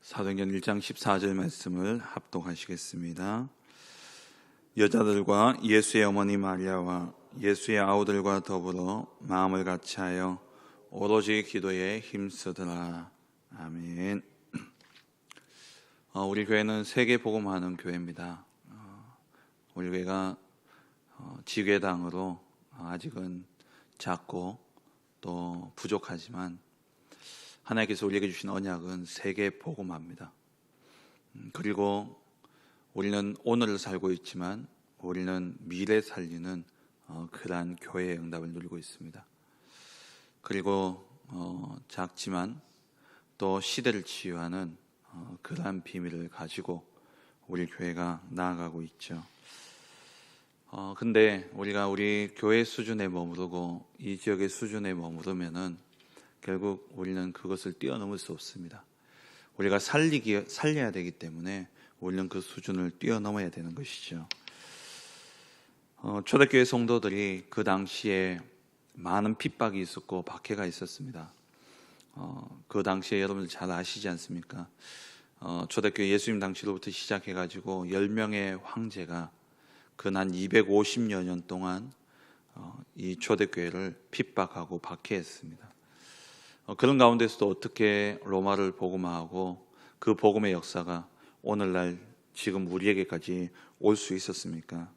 사도행전 1장 14절 말씀을 합독하시겠습니다. 여자들과 예수의 어머니 마리아와 예수의 아우들과 더불어 마음을 같이하여 오로지 기도에 힘쓰더라. 아멘. 우리 교회는 세계 복음하는 교회입니다. 우리 교회가 지괴당으로 아직은 작고 또 부족하지만 하나님께서 우리에게 주신 언약은 세계 복음합니다. 그리고 우리는 오늘을 살고 있지만 우리는 미래 살리는 그러한 교회의 응답을 누리고 있습니다. 그리고 작지만 또 시대를 치유하는 그러한 비밀을 가지고 우리 교회가 나아가고 있죠. 근데 우리가 우리 교회 수준에 머무르고 이 지역의 수준에 머무르면은 결국 우리는 그것을 뛰어넘을 수 없습니다. 우리가 살려야 되기 때문에 우리는 그 수준을 뛰어넘어야 되는 것이죠. 초대교회 성도들이 그 당시에 많은 핍박이 있었고 박해가 있었습니다. 그 당시에 여러분들 잘 아시지 않습니까? 초대교회 예수님 당시로부터 시작해가지고 10명의 황제가 근한 250여 년 동안 이 초대교회를 핍박하고 박해했습니다. 그런 가운데서도 어떻게 로마를 복음화하고 그 복음의 역사가 오늘날 지금 우리에게까지 올 수 있었습니까?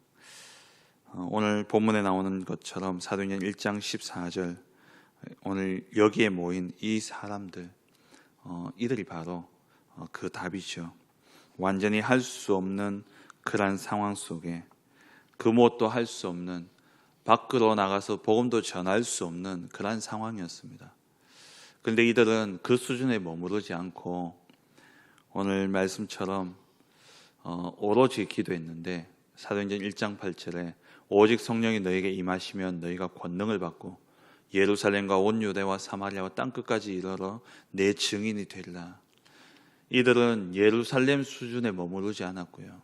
오늘 본문에 나오는 것처럼 사도행전 1장 14절 오늘 여기에 모인 이 사람들 이들이 바로 그 답이죠. 완전히 할 수 없는 그런 상황 속에 그 무엇도 할 수 없는 밖으로 나가서 복음도 전할 수 없는 그런 상황이었습니다. 그런데 이들은 그 수준에 머무르지 않고 오늘 말씀처럼 오로지 기도했는데 사도행전 1장 8절에 오직 성령이 너에게 임하시면 너희가 권능을 받고 예루살렘과 온 유대와 사마리아와 땅끝까지 이르러 내 증인이 되리라. 이들은 예루살렘 수준에 머무르지 않았고요.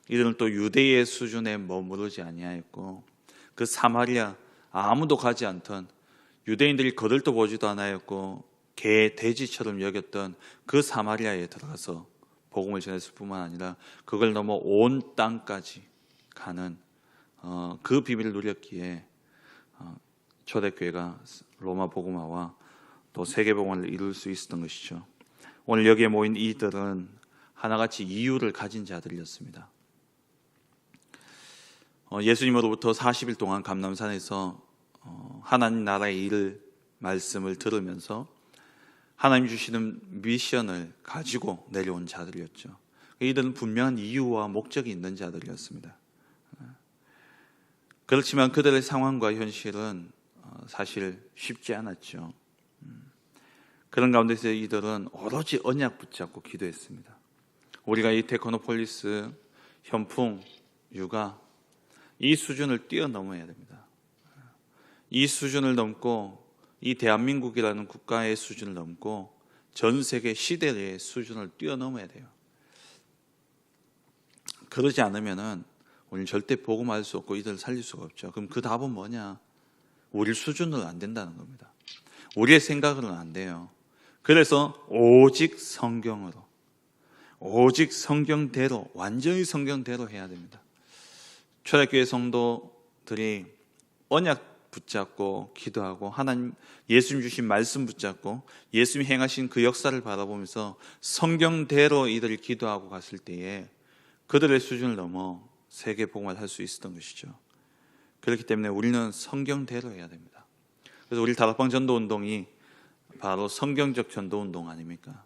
이들은 또 유대의 수준에 머무르지 아니하였고 그 사마리아 아무도 가지 않던 유대인들이 거들떠 보지도 않았고 개, 돼지처럼 여겼던 그 사마리아에 들어가서 복음을 전했을 뿐만 아니라 그걸 넘어 온 땅까지 가는 그 비밀을 누렸기에 초대교회가 로마 복음화와 또 세계 복음화를 이룰 수 있었던 것이죠. 오늘 여기에 모인 이들은 하나같이 이유를 가진 자들이었습니다. 예수님으로부터 40일 동안 감람산에서 하나님 나라의 말씀을 들으면서 하나님 주시는 미션을 가지고 내려온 자들이었죠. 이들은 분명한 이유와 목적이 있는 자들이었습니다. 그렇지만 그들의 상황과 현실은 사실 쉽지 않았죠. 그런 가운데서 이들은 오로지 언약 붙잡고 기도했습니다. 우리가 이 테크노폴리스, 현풍, 육아 이 수준을 뛰어넘어야 됩니다. 이 수준을 넘고 이 대한민국이라는 국가의 수준을 넘고 전 세계 시대의 수준을 뛰어넘어야 돼요. 그러지 않으면은 우리는 절대 복음할 수 없고 이들을 살릴 수가 없죠. 그럼 그 답은 뭐냐? 우리 수준으로 안 된다는 겁니다. 우리의 생각으로는 안 돼요. 그래서 오직 성경으로, 오직 성경대로, 완전히 성경대로 해야 됩니다. 초대교회 성도들이 언약 붙잡고 기도하고 하나님 예수님 주신 말씀 붙잡고 예수님이 행하신 그 역사를 바라보면서 성경대로 이들이 기도하고 갔을 때에 그들의 수준을 넘어 세계 복음을 할 수 있었던 것이죠. 그렇기 때문에 우리는 성경대로 해야 됩니다. 그래서 우리 다락방 전도운동이 바로 성경적 전도운동 아닙니까?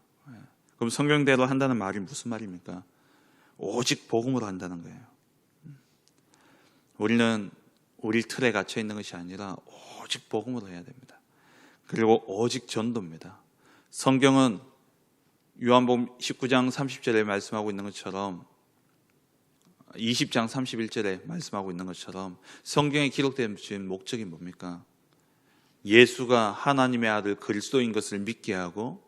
그럼 성경대로 한다는 말이 무슨 말입니까? 오직 복음으로 한다는 거예요. 우리는 우리 틀에 갇혀 있는 것이 아니라 오직 복음으로 해야 됩니다. 그리고 오직 전도입니다. 성경은 요한복음 19장 30절에 말씀하고 있는 것처럼 20장 31절에 말씀하고 있는 것처럼 성경에 기록된 목적이 뭡니까? 예수가 하나님의 아들 그리스도인 것을 믿게 하고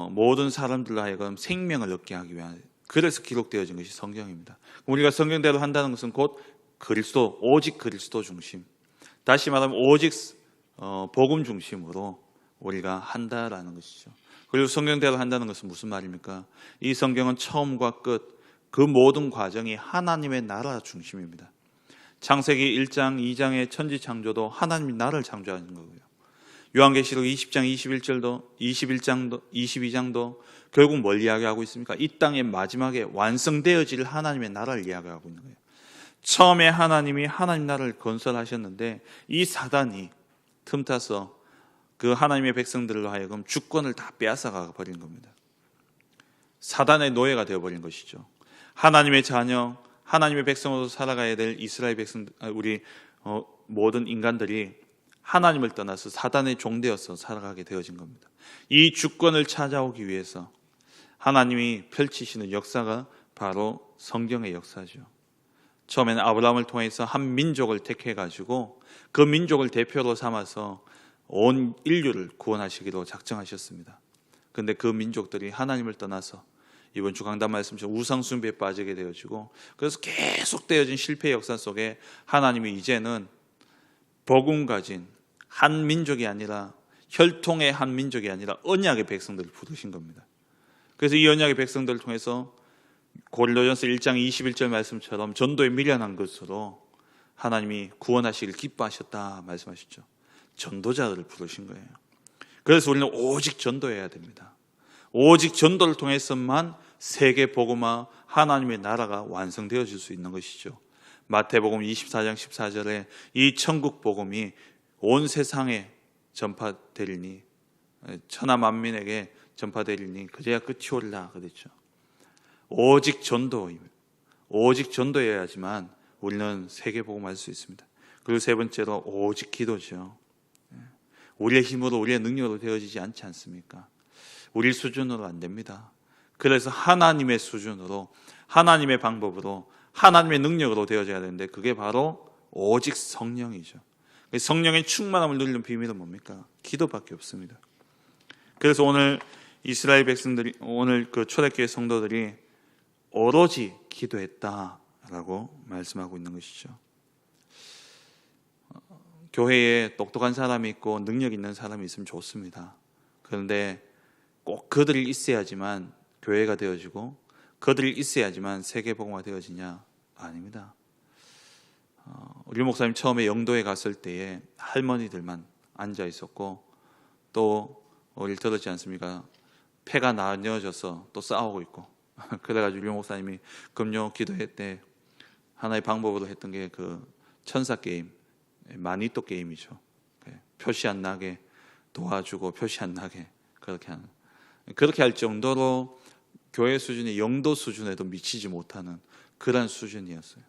모든 사람들로 하여금 생명을 얻게 하기 위한 그래서 기록되어진 것이 성경입니다. 우리가 성경대로 한다는 것은 곧 그리스도, 오직 그리스도 중심. 다시 말하면 오직 복음 중심으로 우리가 한다라는 것이죠. 그리고 성경대로 한다는 것은 무슨 말입니까? 이 성경은 처음과 끝 그 모든 과정이 하나님의 나라 중심입니다. 창세기 1장, 2장의 천지 창조도 하나님이 나라를 창조하는 거고요. 요한계시록 20장, 21절도 21장도 22장도 결국 뭘 이야기하고 있습니까? 이 땅의 마지막에 완성되어질 하나님의 나라를 이야기하고 있는 거예요. 처음에 하나님이 하나님 나라를 건설하셨는데 이 사단이 틈타서 그 하나님의 백성들로 하여금 주권을 다 빼앗아가 버린 겁니다. 사단의 노예가 되어버린 것이죠. 하나님의 자녀, 하나님의 백성으로 살아가야 될 이스라엘 백성, 우리 모든 인간들이 하나님을 떠나서 사단의 종되어서 살아가게 되어진 겁니다. 이 주권을 찾아오기 위해서 하나님이 펼치시는 역사가 바로 성경의 역사죠. 처음에는 아브라함을 통해서 한 민족을 택해가지고 그 민족을 대표로 삼아서 온 인류를 구원하시기로 작정하셨습니다. 그런데 그 민족들이 하나님을 떠나서 이번 주 강단 말씀처럼 우상숭배에 빠지게 되어지고, 그래서 계속되어진 실패의 역사 속에 하나님이 이제는 복음 가진 한 민족이 아니라, 혈통의 한 민족이 아니라 언약의 백성들을 부르신 겁니다. 그래서 이 언약의 백성들을 통해서 고린도전서 1장 21절 말씀처럼 전도에 미련한 것으로 하나님이 구원하시길 기뻐하셨다 말씀하셨죠. 전도자들을 부르신 거예요. 그래서 우리는 오직 전도해야 됩니다. 오직 전도를 통해서만 세계 복음화, 하나님의 나라가 완성되어질 수 있는 것이죠. 마태복음 24장 14절에 이 천국 복음이 온 세상에 전파되리니, 천하 만민에게 전파되리니 그제야 끝이 오리라 그랬죠. 오직 전도해야지만 우리는 세계 복음할 수 있습니다. 그리고 세 번째로 오직 기도죠. 우리의 힘으로, 우리의 능력으로 되어지지 않지 않습니까? 우리 수준으로 안 됩니다. 그래서 하나님의 수준으로, 하나님의 방법으로, 하나님의 능력으로 되어져야 되는데, 그게 바로 오직 성령이죠. 성령의 충만함을 누리는 비밀은 뭡니까? 기도밖에 없습니다. 그래서 오늘 이스라엘 백성들이, 오늘 그 초대교회 성도들이 오로지 기도했다라고 말씀하고 있는 것이죠. 교회에 똑똑한 사람이 있고 능력 있는 사람이 있으면 좋습니다. 그런데 꼭 그들이 있어야지만 교회가 되어지고, 그들이 있어야지만 세계복음화 되어지냐? 아닙니다. 우리 목사님 처음에 영도에 갔을 때에 할머니들만 앉아 있었고, 또 우리 들었지 않습니까? 패가 나뉘어져서 또 싸우고 있고, 그래가지고 우리 목사님이 금요 기도회 때 하나의 방법으로 했던 게 그 천사 게임, 마니또 게임이죠. 표시 안 나게 도와주고 표시 안 나게 그렇게 할 정도로 교회 수준이 영도 수준에도 미치지 못하는 그런 수준이었어요.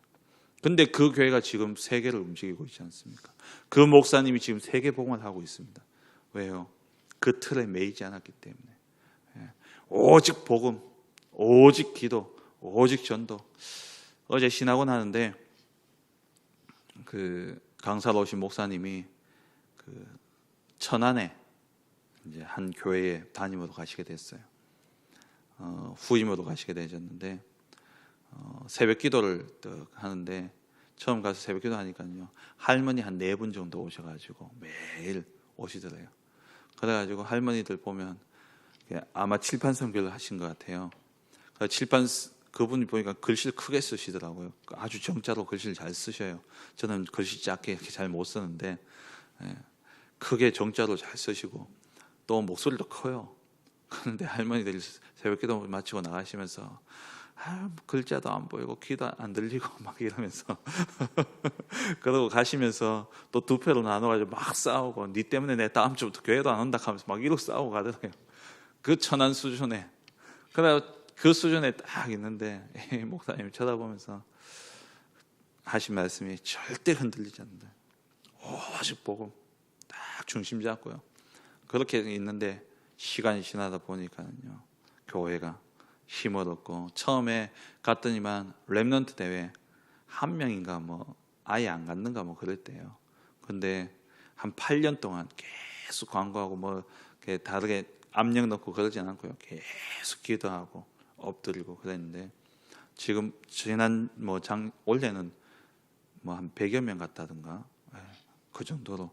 근데 그 교회가 지금 세계를 움직이고 있지 않습니까? 그 목사님이 지금 세계 복음을 하고 있습니다. 왜요? 그 틀에 매이지 않았기 때문에. 오직 복음, 오직 기도, 오직 전도. 어제 신학원 하는데 그 강사로 오신 목사님이 그 천안에 이제 한 교회에 담임으로 가시게 됐어요. 후임으로 가시게 되셨는데 새벽 기도를 하는데, 처음 가서 새벽 기도 하니까요, 할머니 한 4분 정도 오셔가지고 매일 오시더래요. 그래가지고 할머니들 보면 아마 칠판 선교를 하신 것 같아요. 칠판, 그분이 보니까 글씨를 크게 쓰시더라고요. 아주 정자로 글씨를 잘 쓰셔요. 저는 글씨 작게 이렇게 잘 못 쓰는데 크게 정자로 잘 쓰시고, 또 목소리도 커요. 그런데 할머니들이 새벽 기도 마치고 나가시면서 글자도 안 보이고 귀도 안 들리고 막 이러면서 그러고 가시면서 또 두 패로 나눠가지고 막 싸우고, 니 때문에 내 다음 주부터 교회도 안 온다 하면서 막 이러고 싸우고 가더라고요. 그 천한 수준에. 그래 그 수준에 딱 있는데 목사님이 쳐다보면서 하신 말씀이 절대 흔들리지 않는다. 오직 복음 딱 중심 잡고요. 그렇게 있는데 시간이 지나다 보니까요, 교회가 힘을 얻고, 처음에 갔더니만 렘넌트 대회 한 명인가 뭐 아예 안 갔는가 뭐 그랬대요. 근데 한 8년 동안 계속 광고하고 뭐 다르게 압력 넣고 그러진 않고요, 계속 기도하고 엎드리고 그랬는데, 지금 지난 올해는 뭐 한 100여 명 갔다든가 그 정도로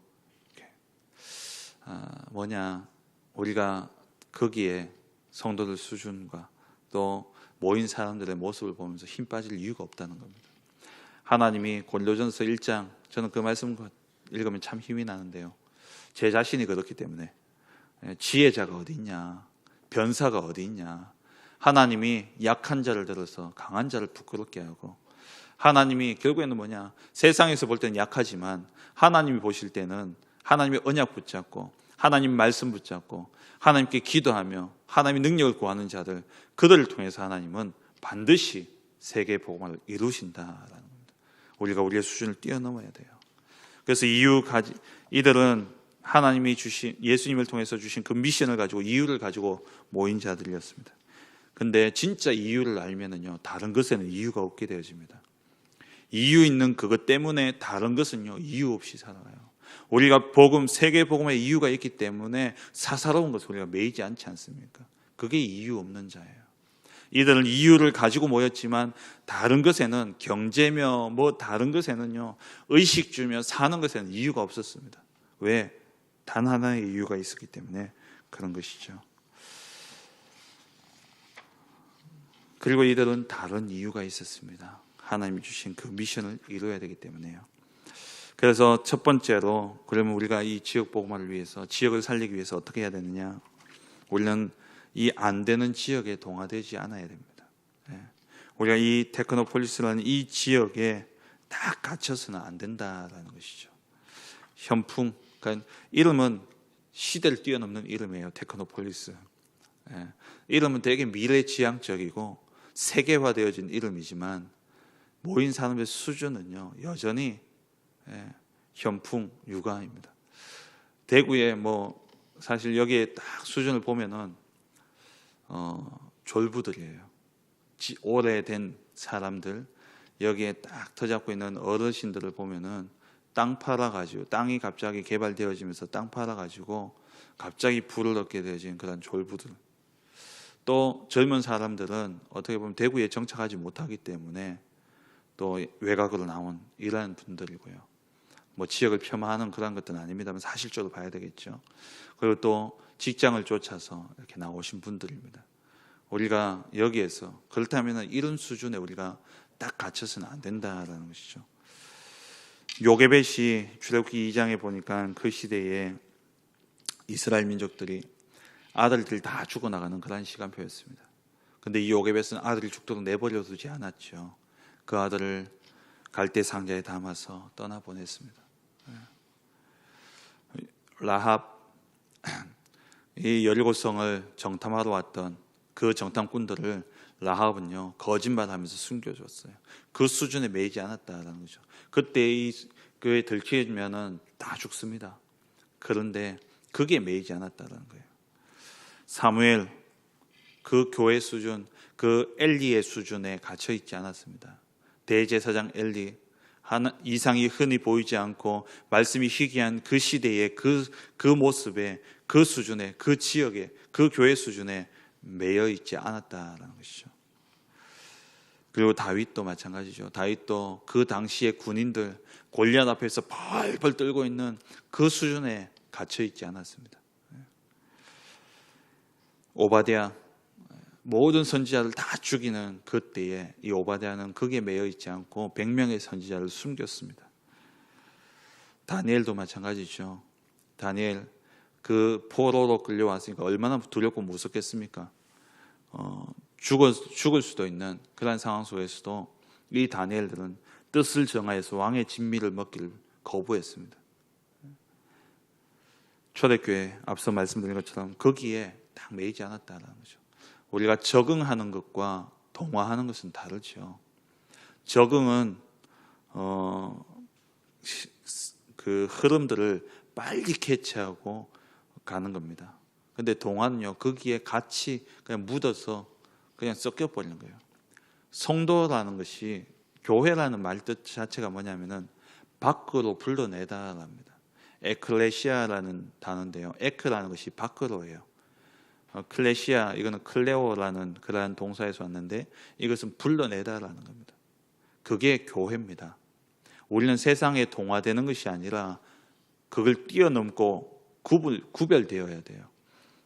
우리가 거기에 성도들 수준과 또 모인 사람들의 모습을 보면서 힘 빠질 이유가 없다는 겁니다. 하나님이 고린도전서 1장, 저는 그 말씀 읽으면 참 힘이 나는데요, 제 자신이 그렇기 때문에 지혜자가 어디 있냐, 변사가 어디 있냐, 하나님이 약한 자를 들어서 강한 자를 부끄럽게 하고, 하나님이 결국에는 세상에서 볼 때는 약하지만 하나님이 보실 때는 하나님의 언약 붙잡고 하나님 말씀 붙잡고 하나님께 기도하며 하나님의 능력을 구하는 자들, 그들을 통해서 하나님은 반드시 세계 복음을 이루신다라는 겁니다. 우리가 우리의 수준을 뛰어넘어야 돼요. 그래서 이들은 하나님이 주신, 예수님을 통해서 주신 그 미션을 가지고, 이유를 가지고 모인 자들이었습니다. 근데 진짜 이유를 알면은요, 다른 것에는 이유가 없게 되어집니다. 이유 있는 그것 때문에 다른 것은요, 이유 없이 살아가요. 우리가 세계 복음의 이유가 있기 때문에 사사로운 것을 우리가 매이지 않지 않습니까? 그게 이유 없는 자예요. 이들은 이유를 가지고 모였지만 다른 것에는, 경제며 다른 것에는요, 의식주며 사는 것에는 이유가 없었습니다. 왜? 단 하나의 이유가 있었기 때문에 그런 것이죠. 그리고 이들은 다른 이유가 있었습니다. 하나님이 주신 그 미션을 이루어야 되기 때문에요. 그래서 첫 번째로, 그러면 우리가 이 지역 복음화를 위해서, 지역을 살리기 위해서 어떻게 해야 되느냐? 우리는 이 안 되는 지역에 동화되지 않아야 됩니다. 우리가 이 테크노폴리스라는 이 지역에 딱 갇혀서는 안 된다라는 것이죠. 현풍, 그러니까 이름은 시대를 뛰어넘는 이름이에요. 테크노폴리스. 이름은 되게 미래지향적이고 세계화되어진 이름이지만 모인 사람의 수준은요, 여전히 현풍, 유가입니다. 대구에 사실 여기에 딱 수준을 보면은 졸부들이에요. 오래된 사람들, 여기에 딱 터잡고 있는 어르신들을 보면은 땅 팔아가지고, 땅이 갑자기 개발되어지면서 땅 팔아가지고 갑자기 부를 얻게 되어진 그런 졸부들. 또 젊은 사람들은 어떻게 보면 대구에 정착하지 못하기 때문에 또 외곽으로 나온 이런 분들이고요. 지역을 폄하하는 그런 것들은 아닙니다만 사실적으로 봐야 되겠죠. 그리고 또 직장을 쫓아서 이렇게 나오신 분들입니다. 우리가 여기에서, 그렇다면 이런 수준에 우리가 딱 갇혀서는 안 된다라는 것이죠. 요게벳이 출애굽기 2장에 보니까 그 시대에 이스라엘 민족들이 아들들 다 죽어나가는 그런 시간표였습니다. 근데 이 요게벳은 아들이 죽도록 내버려 두지 않았죠. 그 아들을 갈대 상자에 담아서 떠나보냈습니다. 라합, 이 여리고성을 정탐하러 왔던 그 정탐꾼들을 라합은요, 거짓말하면서 숨겨줬어요. 그 수준에 매이지 않았다라는 거죠. 그때 이 교회에 들키면은 다 죽습니다. 그런데 그게 매이지 않았다라는 거예요. 사무엘, 그 교회 수준, 그 엘리의 수준에 갇혀 있지 않았습니다. 대제사장 엘리, 이상이 흔히 보이지 않고 말씀이 희귀한 그 시대의 그 모습에, 그 수준에, 그 지역에, 그 교회 수준에 매여 있지 않았다라는 것이죠. 그리고 다윗도 마찬가지죠. 다윗도 그 당시의 군인들, 골리앗 앞에서 펄펄 떨고 있는 그 수준에 갇혀 있지 않았습니다. 오바댜, 모든 선지자를 다 죽이는 그때에 이 오바댜는 거기에 매여 있지 않고 100명의 선지자를 숨겼습니다. 다니엘도 마찬가지죠. 다니엘, 그 포로로 끌려왔으니까 얼마나 두렵고 무섭겠습니까? 죽을 수도 있는 그런 상황 속에서도 이 다니엘들은 뜻을 정하여서 왕의 진미를 먹기를 거부했습니다. 초대교회 앞서 말씀드린 것처럼 거기에 딱 매이지 않았다는 거죠. 우리가 적응하는 것과 동화하는 것은 다르죠. 적응은 그 흐름들을 빨리 캐치하고 가는 겁니다. 근데 동화는요, 거기에 같이 그냥 묻어서 그냥 섞여버리는 거예요. 성도라는 것이, 교회라는 말 뜻 자체가 뭐냐면은 밖으로 불러내다랍니다. 에클레시아라는 단어인데요, 에크라는 것이 밖으로예요. 클레시아, 이거는 클레오라는 그러한 동사에서 왔는데 이것은 불러내다라는 겁니다. 그게 교회입니다. 우리는 세상에 동화되는 것이 아니라 그걸 뛰어넘고 구별되어야 돼요.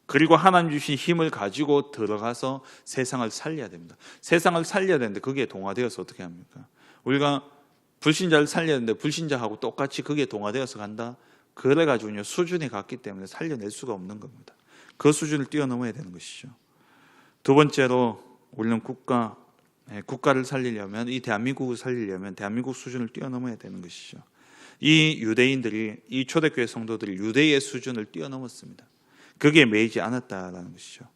그리고 하나님 주신 힘을 가지고 들어가서 세상을 살려야 됩니다. 세상을 살려야 되는데 거기에 동화되어서 어떻게 합니까? 우리가 불신자를 살려야 되는데 불신자하고 똑같이 거기에 동화되어서 간다? 그래가지고요, 수준이 같기 때문에 살려낼 수가 없는 겁니다. 그 수준을 뛰어넘어야 되는 것이죠. 두 번째로 우리는 국가를 살리려면, 이 대한민국을 살리려면 대한민국 수준을 뛰어넘어야 되는 것이죠. 이 유대인들이, 이 초대교회 성도들이 유대의 수준을 뛰어넘었습니다. 거기에 매이지 않았다라는 것이죠.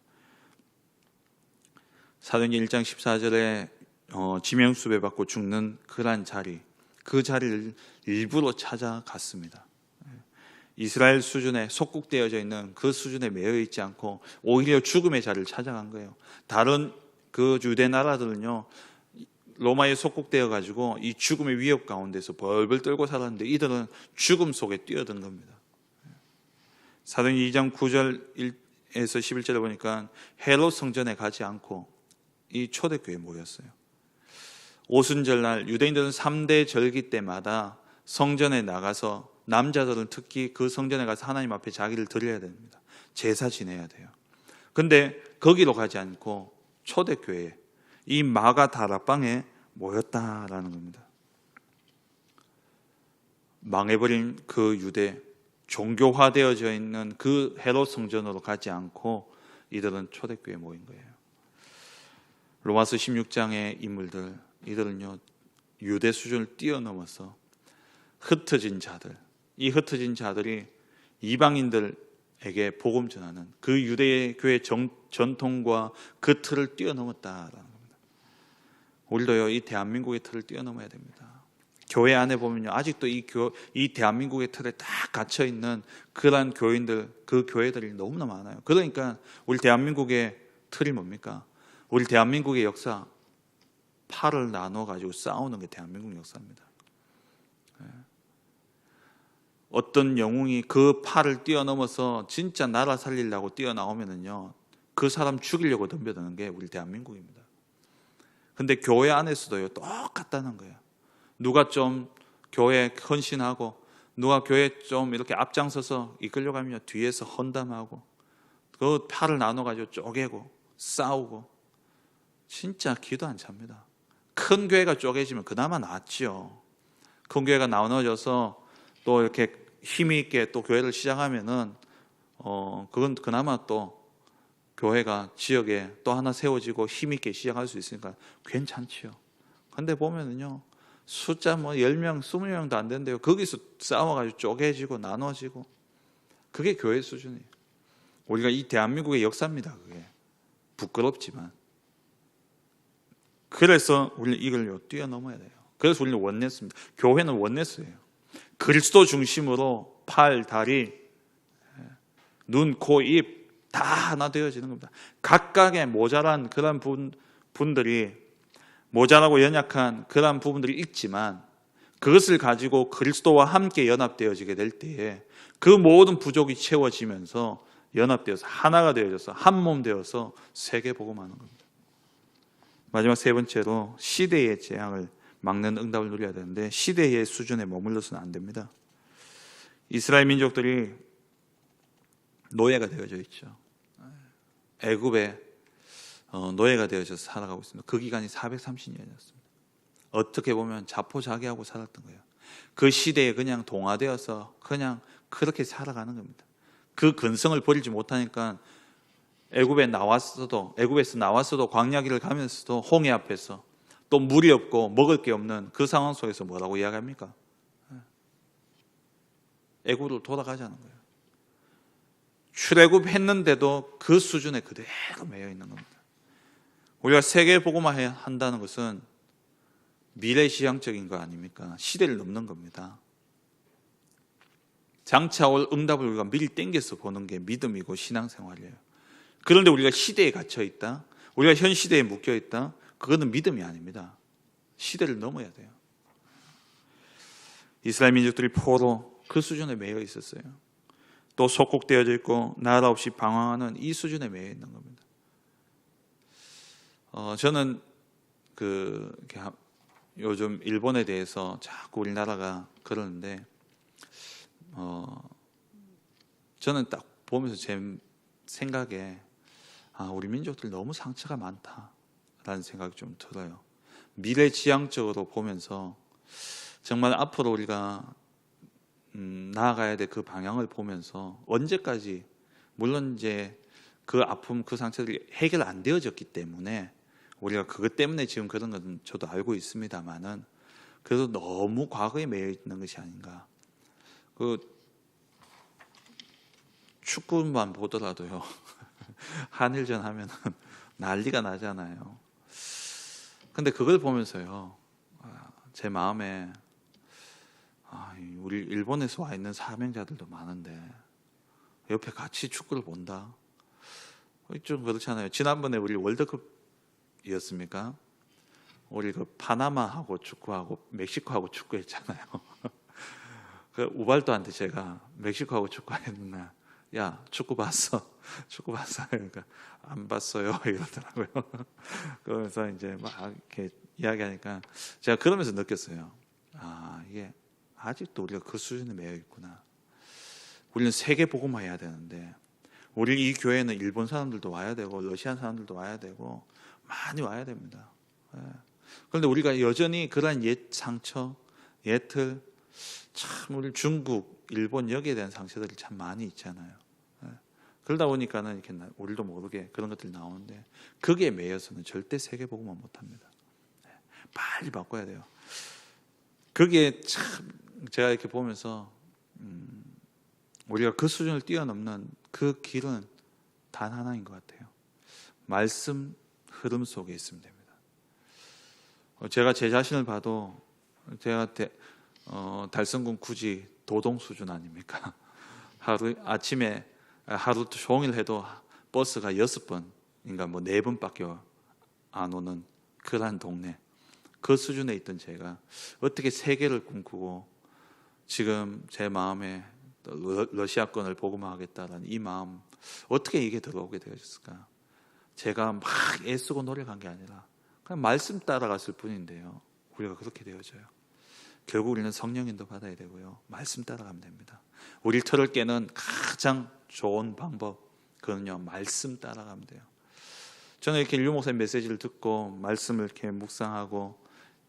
사도행전 1장 14절에 지명수배 받고 죽는 그러한 자리, 그 자리를 일부러 찾아갔습니다. 이스라엘 수준에 속국되어져 있는 그 수준에 매여 있지 않고 오히려 죽음의 자리를 찾아간 거예요. 다른 그 유대 나라들은요, 로마에 속국되어 가지고 이 죽음의 위협 가운데서 벌벌 떨고 살았는데 이들은 죽음 속에 뛰어든 겁니다. 사도행전 2장 9절에서 11절에 보니까 헤롯 성전에 가지 않고 이 초대교회에 모였어요. 오순절날 유대인들은 3대 절기 때마다 성전에 나가서, 남자들은 특히 그 성전에 가서 하나님 앞에 자기를 드려야 됩니다. 제사 지내야 돼요. 근데 거기로 가지 않고 초대교회에, 이 마가 다락방에 모였다라는 겁니다. 망해버린 그 유대, 종교화되어져 있는 그 헤롯 성전으로 가지 않고 이들은 초대교회에 모인 거예요. 로마서 16장의 인물들, 이들은요, 유대 수준을 뛰어넘어서 흩어진 자들, 이 흩어진 자들이 이방인들에게 복음 전하는 그 유대의 교회 전통과 그 틀을 뛰어넘었다라는 겁니다. 우리도요, 이 대한민국의 틀을 뛰어넘어야 됩니다. 교회 안에 보면요, 아직도 이 대한민국의 틀에 딱 갇혀 있는 그런 교인들, 그 교회들이 너무나 많아요. 그러니까 우리 대한민국의 틀이 뭡니까? 우리 대한민국의 역사, 팔을 나눠 가지고 싸우는 게 대한민국 역사입니다. 어떤 영웅이 그 팔을 뛰어넘어서 진짜 나라 살리려고 뛰어나오면은요, 그 사람 죽이려고 덤벼드는 게 우리 대한민국입니다. 근데 교회 안에서도요, 똑같다는 거예요. 누가 좀 교회에 헌신하고, 누가 교회 좀 이렇게 앞장서서 이끌려가면 뒤에서 헌담하고, 그 팔을 나눠가지고 쪼개고 싸우고, 진짜 기도 안 찹니다. 큰 교회가 쪼개지면 그나마 낫지요. 큰 교회가 나눠져서 또 이렇게 힘이 있게 또 교회를 시작하면은 그건 그나마 또 교회가 지역에 또 하나 세워지고 힘 있게 시작할 수 있으니까 괜찮지요. 근데 보면은요, 숫자 10명, 20명도 안 된대요. 거기서 싸워가지고 쪼개지고 나눠지고, 그게 교회 수준이에요. 우리가 이 대한민국의 역사입니다. 그게 부끄럽지만. 그래서 우리는 이걸 뛰어넘어야 돼요. 그래서 우리는 원네스입니다. 교회는 원네스예요. 그리스도 중심으로 팔, 다리, 눈, 코, 입 다 하나 되어지는 겁니다. 각각의 모자란 그런 분들이, 모자라고 연약한 그런 부분들이 있지만 그것을 가지고 그리스도와 함께 연합되어지게 될 때에 그 모든 부족이 채워지면서 연합되어서 하나가 되어져서 한 몸 되어서 세계 복음하는 겁니다. 마지막 세 번째로 시대의 재앙을 막는 응답을 누려야 되는데, 시대의 수준에 머물러서는 안 됩니다. 이스라엘 민족들이 노예가 되어져 있죠. 애굽에 노예가 되어져서 살아가고 있습니다. 그 기간이 430년이었습니다. 어떻게 보면 자포자기하고 살았던 거예요. 그 시대에 그냥 동화되어서 그냥 그렇게 살아가는 겁니다. 그 근성을 버리지 못하니까 애굽에서 나왔어도 광야길을 가면서도 홍해 앞에서 또 물이 없고 먹을 게 없는 그 상황 속에서 뭐라고 이야기합니까? 애굽으로 돌아가자는 거예요. 출애굽했는데도 그 수준에 그대로 매여 있는 겁니다. 우리가 세계 복음화 한다는 것은 미래지향적인 거 아닙니까? 시대를 넘는 겁니다. 장차 올 응답을 우리가 미리 땡겨서 보는 게 믿음이고 신앙생활이에요. 그런데 우리가 시대에 갇혀 있다, 우리가 현 시대에 묶여 있다, 그거는 믿음이 아닙니다. 시대를 넘어야 돼요. 이스라엘 민족들이 포로 그 수준에 매여 있었어요. 또 속국되어져 있고 나라 없이 방황하는 이 수준에 매여 있는 겁니다. 저는 요즘 일본에 대해서 자꾸 우리나라가 그러는데, 저는 딱 보면서 제 생각에 우리 민족들 너무 상처가 많다라는 생각이 좀 들어요. 미래지향적으로 보면서 정말 앞으로 우리가 나아가야 될 그 방향을 보면서 언제까지, 물론 이제 그 아픔, 그 상처들이 해결 안 되어졌기 때문에 우리가 그것 때문에 지금 그런 건 저도 알고 있습니다만은, 그래도 너무 과거에 매여 있는 것이 아닌가. 그 축구만 보더라도요, 한일전 하면은 난리가 나잖아요. 근데 그걸 보면서요, 제 마음에 우리 일본에서 와 있는 사명자들도 많은데 옆에 같이 축구를 본다? 좀 그렇잖아요. 지난번에 우리 월드컵이었습니까? 우리 그 파나마하고 축구하고 멕시코하고 축구했잖아요. 그 우발도한테 제가 멕시코하고 축구했는데, 야, 축구 봤어? 축구 봤어? 그러니까 안 봤어요 이러더라고요. 그러면서 이제 막 이렇게 이야기하니까 제가 그러면서 느꼈어요. 이게 아직도 우리가 그 수준에 매여 있구나. 우리는 세계 복음화 해야 되는데, 우리 이 교회는 일본 사람들도 와야 되고 러시아 사람들도 와야 되고 많이 와야 됩니다. 그런데 우리가 여전히 그러한 옛 상처, 옛 틀, 참 우리 중국, 일본 여기에 대한 상처들이 참 많이 있잖아요. 그러다 보니까는 이렇게 우리도 모르게 그런 것들이 나오는데, 거기에 매여서는 절대 세계 복음화 못합니다. 빨리 바꿔야 돼요. 그게 참 제가 이렇게 보면서 우리가 그 수준을 뛰어넘는 그 길은 단 하나인 것 같아요. 말씀 흐름 속에 있으면 됩니다. 제가 제 자신을 봐도 제가 달성군 굳이 도동 수준 아닙니까? 아침에 하루 종일 해도 버스가 6번인가 뭐 4번밖에 안 오는 그러한 동네, 그 수준에 있던 제가 어떻게 세계를 꿈꾸고 지금 제 마음에 러시아권을 복음화하겠다는 이 마음, 어떻게 이게 들어오게 되었을까? 제가 막 애쓰고 노력한 게 아니라 그냥 말씀 따라갔을 뿐인데요, 우리가 그렇게 되어져요. 결국 우리는 성령인도 받아야 되고요, 말씀 따라가면 됩니다. 우리 틀을 깨는 가장 좋은 방법, 그건요, 말씀 따라가면 돼요. 저는 이렇게 류 목사님 메시지를 듣고 말씀을 이렇게 묵상하고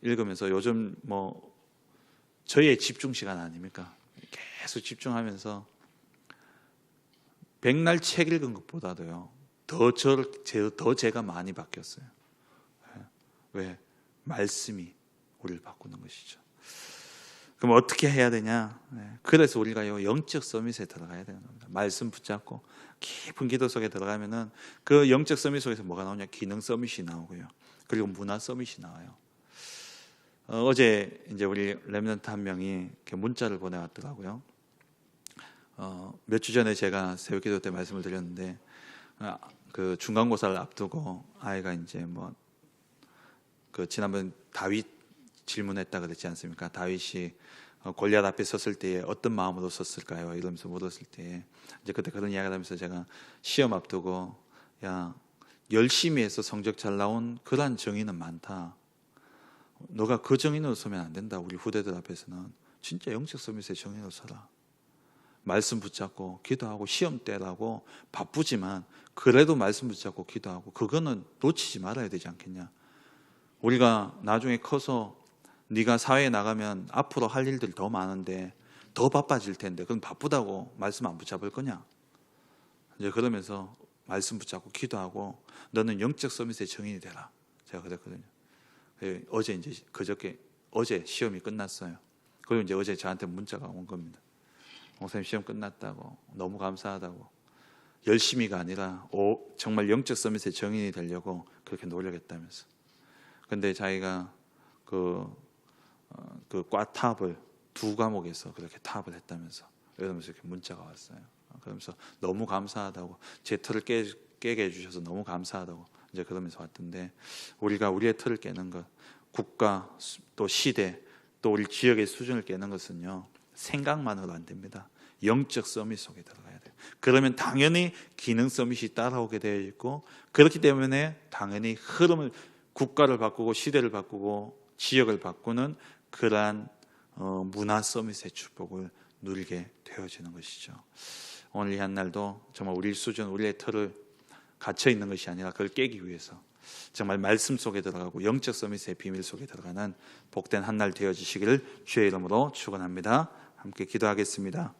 읽으면서, 요즘 뭐 저희의 집중 시간 아닙니까? 계속 집중하면서 백날 책 읽은 것보다도요, 더 제가 많이 바뀌었어요. 왜? 말씀이 우리를 바꾸는 것이죠. 그럼 어떻게 해야 되냐? 그래서 우리가 영적 서밋에 들어가야 되는 겁니다. 말씀 붙잡고 깊은 기도 속에 들어가면은 그 영적 서밋 속에서 뭐가 나오냐? 기능 서밋이 나오고요, 그리고 문화 서밋이 나와요. 어제 이제 우리 렘넌트 한 명이 이렇게 문자를 보내왔더라고요. 몇 주 전에 제가 새벽기도 때 말씀을 드렸는데, 그 중간고사를 앞두고 아이가 이제 뭐 그 지난번 다윗 질문했다 그랬지 않습니까? 다윗이 골리앗 앞에 섰을 때에 어떤 마음으로 섰을까요? 이러면서 물었을 때 이제 그때 그런 이야기를 하면서 제가 시험 앞두고, 야, 열심히 해서 성적 잘 나온 그러한 정의는 많다. 너가 그 정의로 서면 안 된다. 우리 후대들 앞에서는 진짜 영적 서밋의 정의로 서라. 말씀 붙잡고 기도하고, 시험 때라고 바쁘지만 그래도 말씀 붙잡고 기도하고, 그거는 놓치지 말아야 되지 않겠냐. 우리가 나중에 커서 네가 사회에 나가면 앞으로 할 일들이 더 많은데 더 바빠질 텐데, 그럼 바쁘다고 말씀 안 붙잡을 거냐. 이제 그러면서 말씀 붙잡고 기도하고, 너는 영적 서밋의 정인이 되라. 제가 그랬거든요. 어제 이제 어제 시험이 끝났어요. 그리고 이제 어제 저한테 문자가 온 겁니다. 목사님 시험 끝났다고, 너무 감사하다고, 열심히가 아니라 정말 영적 서밋의 정인이 되려고 그렇게 노력했다면서. 근데 자기가 그 과탑을 2과목에서 그렇게 탑을 했다면서, 이러면서 이렇게 문자가 왔어요. 그러면서 너무 감사하다고, 제 틀을 깨게 해주셔서 너무 감사하다고 이제 그러면서 왔던데, 우리가 우리의 틀을 깨는 것, 국가 또 시대 또 우리 지역의 수준을 깨는 것은요, 생각만으로 안 됩니다. 영적 서밋 속에 들어가야 돼요. 그러면 당연히 기능 서밋이 따라오게 되어 있고, 그렇기 때문에 당연히 흐름을, 국가를 바꾸고 시대를 바꾸고 지역을 바꾸는 그러한 문화 서밋의 축복을 누리게 되어지는 것이죠. 오늘 이 한 날도 정말 우리 수준, 우리의 틀을 갇혀 있는 것이 아니라 그걸 깨기 위해서 정말 말씀 속에 들어가고 영적 서밋의 비밀 속에 들어가는 복된 한 날 되어지시기를 주의 이름으로 축원합니다. 함께 기도하겠습니다.